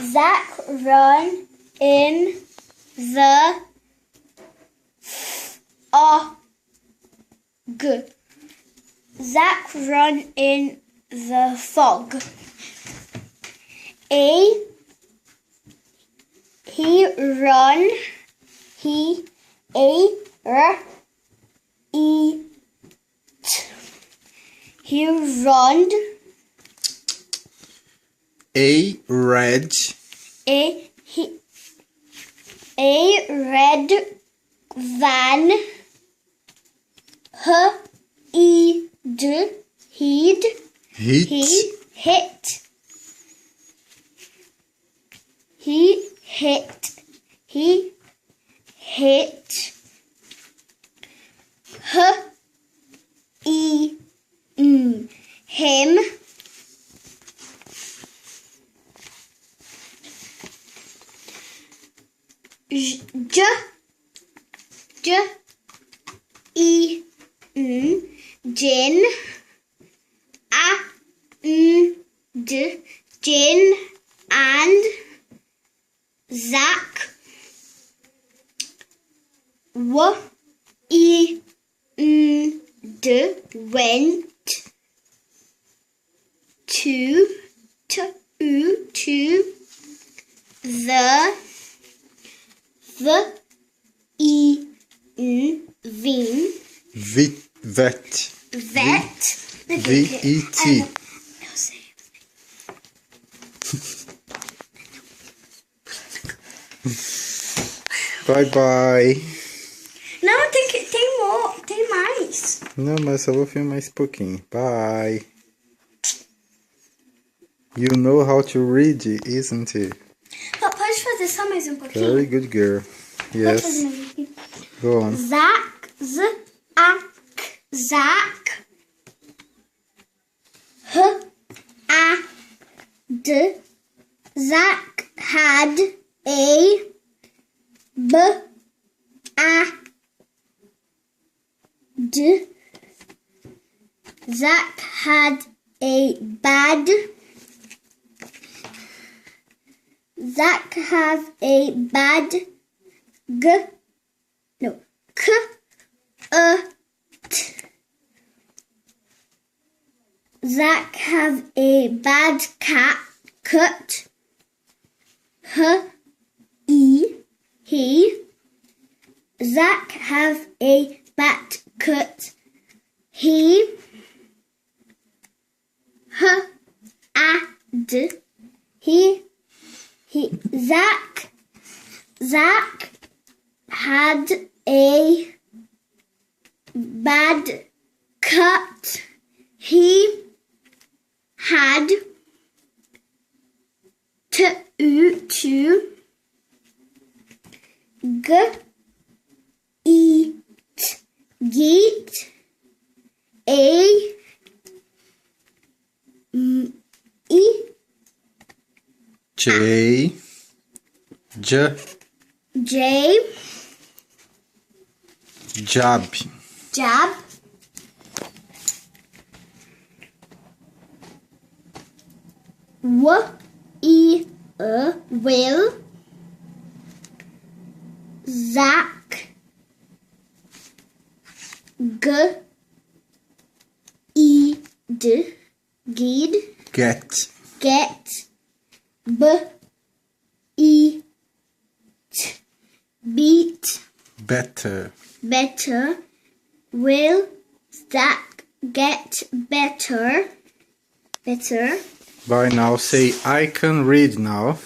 Zach run in the fog. Zach run in the fog. He run. He ate. He run. A red van. He'd hit him. Jin and Zach went to vet. Bye bye. Não, tem mais. Não, mas só vou filmar esse pouquinho. Bye. You know how to read, isn't it? Pode fazer só mais um pouquinho? Very good girl. Yes. Pode fazer mais um pouquinho? Go on. Zach had a bad cut. Zach have a bad cut. Zach had a bad cut. He had to get a job. Will Zach get beat better. Will Zach get better? Bye now. Say I can read now.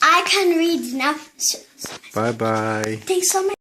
I can read now. Bye bye. Thanks so much.